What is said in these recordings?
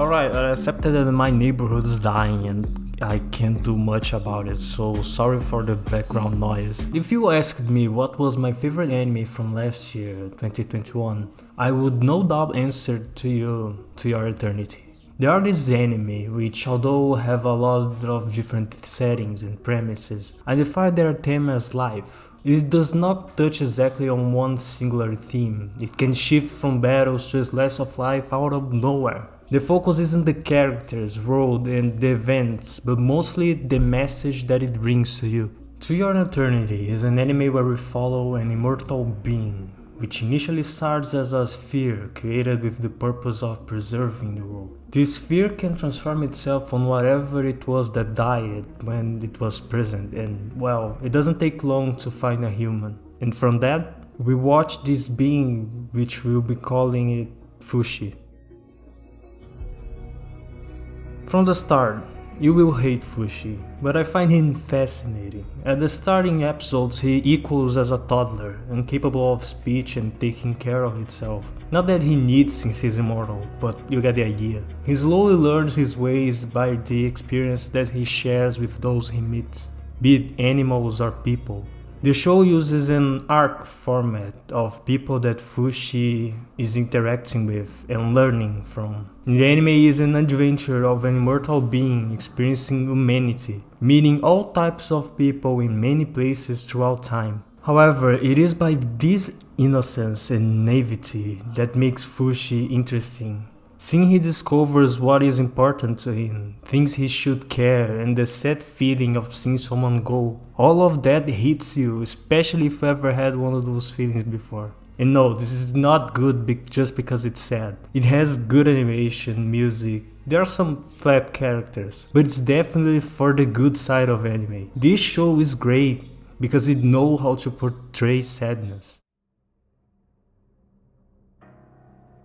Alright, I accepted that my neighborhood is dying and I can't do much about it, so sorry for the background noise. If you asked me what was my favorite anime from last year, 2021, I would no doubt answer to your eternity. There are these anime which, although have a lot of different settings and premises, identify their theme as life. It does not touch exactly on one singular theme. It can shift from battles to a slice of life out of nowhere. The focus isn't the characters, world, and the events, but mostly the message that it brings to you. To Your Eternity is an anime where we follow an immortal being, which initially starts as a sphere created with the purpose of preserving the world. This sphere can transform itself on whatever it was that died when it was present, and well, it doesn't take long to find a human. And from that, we watch this being, which we'll be calling it Fushi. From the start, you will hate Fushi, but I find him fascinating. At the starting episodes, he equals as a toddler, incapable of speech and taking care of himself. Not that he needs since he's immortal, but you get the idea. He slowly learns his ways by the experience that he shares with those he meets, be it animals or people. The show uses an arc format of people that Fushi is interacting with and learning from. The anime is an adventure of an immortal being experiencing humanity, meeting all types of people in many places throughout time. However, it is by this innocence and naivety that makes Fushi interesting. Seeing he discovers what is important to him, things he should care, and the sad feeling of seeing someone go, all of that hits you, especially if you ever had one of those feelings before. And no, this is not good just because it's sad. It has good animation, music, there are some flat characters, but it's definitely for the good side of anime. This show is great because it knows how to portray sadness.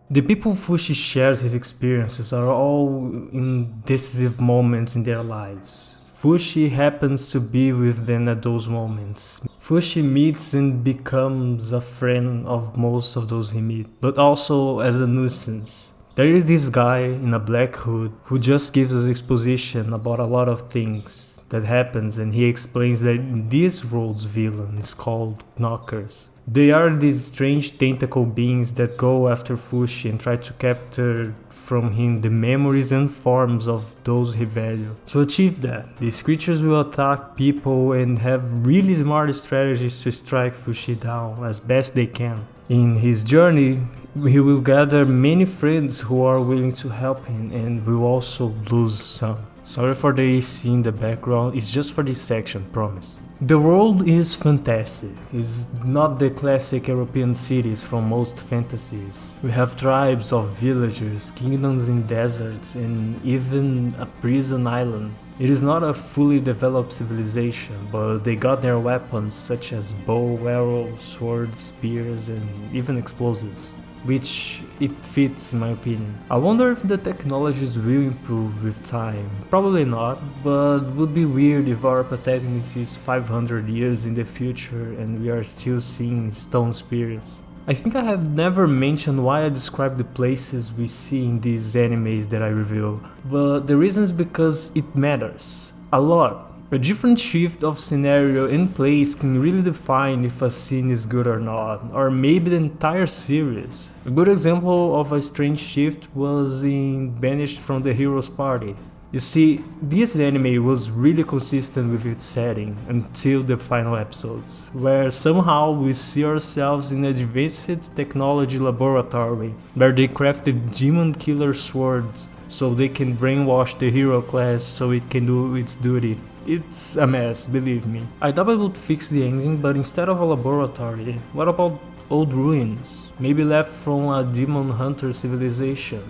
The people Fushi shares his experiences are all in decisive moments in their lives. Fushi happens to be with them at those moments. Fushi meets and becomes a friend of most of those he meets, but also as a nuisance. There is this guy in a black hood who just gives us exposition about a lot of things that happens, and he explains that in this world's villain is called Knockers. They are these strange tentacle beings that go after Fushi and try to capture from him the memories and forms of those he values. To achieve that, these creatures will attack people and have really smart strategies to strike Fushi down as best they can. In his journey, he will gather many friends who are willing to help him, and will also lose some. Sorry for the AC in the background, it's just for this section, promise. The world is fantastic. It's not the classic European cities from most fantasies. We have tribes of villagers, kingdoms in deserts, and even a prison island. It is not a fully developed civilization, but they got their weapons such as bow, arrows, swords, spears, and even explosives, which it fits in my opinion. I wonder if the technologies will improve with time. Probably not, but would be weird if our protagonist is 500 years in the future and we are still seeing stone spears. I think I have never mentioned why I describe the places we see in these animes that I review, but the reason is because it matters a lot. A different shift of scenario and place can really define if a scene is good or not, or maybe the entire series. A good example of a strange shift was in Banished from the Hero's Party. You see, this anime was really consistent with its setting until the final episodes, where somehow we see ourselves in an advanced technology laboratory where they crafted demon killer swords so they can brainwash the hero class so it can do its duty. It's a mess, believe me. I thought it would fix the ending, but instead of a laboratory, what about old ruins? Maybe left from a demon hunter civilization.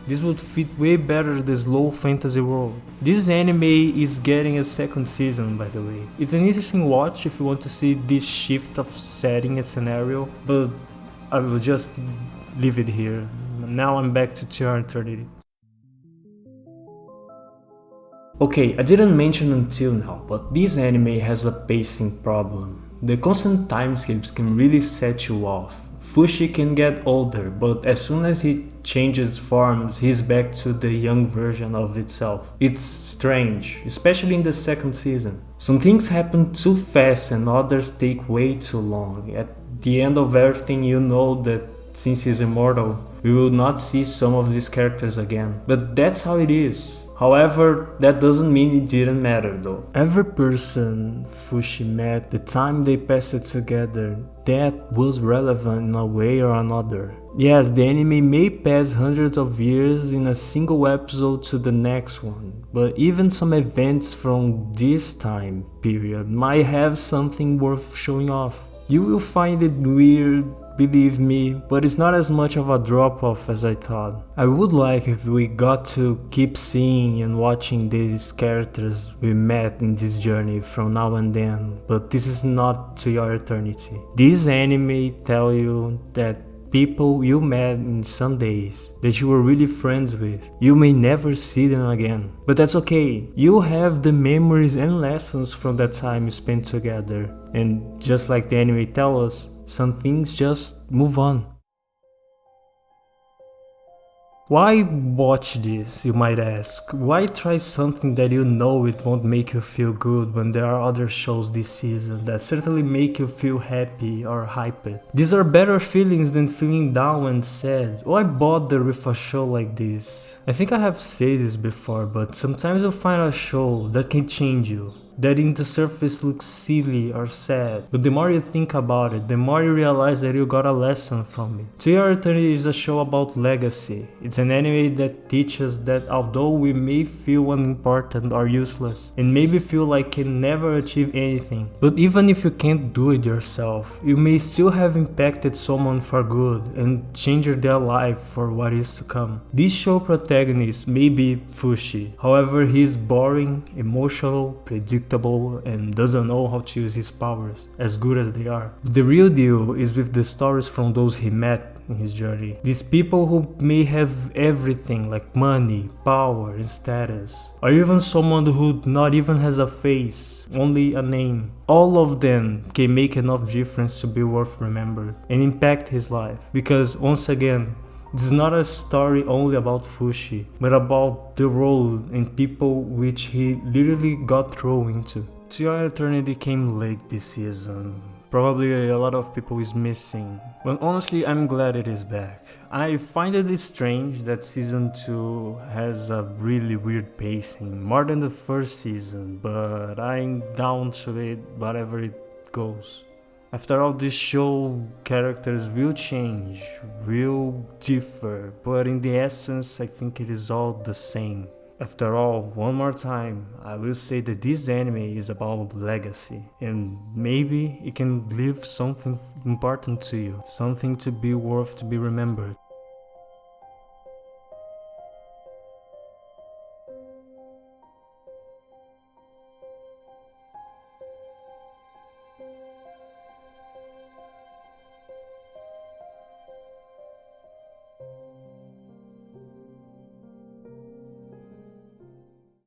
This would fit way better the slow fantasy world. This anime is getting a second season, by the way. It's an interesting watch if you want to see this shift of setting and scenario, but I will just leave it here. Now I'm back to Your Eternity. Okay, I didn't mention until now, but this anime has a pacing problem. The constant time skips can really set you off. Fushi can get older, but as soon as he changes forms, he's back to the young version of itself. It's strange, especially in the second season. Some things happen too fast and others take way too long. At the end of everything, you know that since he's immortal, we will not see some of these characters again. But that's how it is. However, that doesn't mean it didn't matter though. Every person Fushi met, the time they passed it together, that was relevant in a way or another. Yes, the anime may pass hundreds of years in a single episode to the next one, but even some events from this time period might have something worth showing off. You will find it weird, believe me, but it's not as much of a drop-off as I thought. I would like if we got to keep seeing and watching these characters we met in this journey from now and then, but this is not to your eternity. This anime tell you that people you met in some days that you were really friends with, you may never see them again. But that's okay. You have the memories and lessons from that time you spent together. And just like the anime tells us, some things just move on. Why watch this, you might ask? Why try something that you know it won't make you feel good when there are other shows this season that certainly make you feel happy or hyped? These are better feelings than feeling down and sad. Why bother with a show like this? I think I have said this before, but sometimes you'll find a show that can change you, that in the surface looks silly or sad, but the more you think about it, the more you realize that you got a lesson from it. To Your Eternity is a show about legacy. It's an anime that teaches that although we may feel unimportant or useless, and maybe feel like can never achieve anything, but even if you can't do it yourself, you may still have impacted someone for good and changed their life for what is to come. This show protagonist may be Fushi, however he is boring, emotional, predictable, and doesn't know how to use his powers, as good as they are. The real deal is with the stories from those he met in his journey. These people who may have everything like money, power, and status, or even someone who not even has a face, only a name. All of them can make enough difference to be worth remembered and impact his life. Because once again, this is not a story only about Fushi, but about the road and people which he literally got thrown into. To Your Eternity came late this season. Probably a lot of people is missing, but honestly I'm glad it is back. I find it strange that season 2 has a really weird pacing, more than the first season, but I'm down to it whatever it goes. After all, this show characters will change, will differ, but in the essence I think it is all the same. After all, one more time, I will say that this anime is about legacy, and maybe it can leave something important to you, something to be worth to be remembered.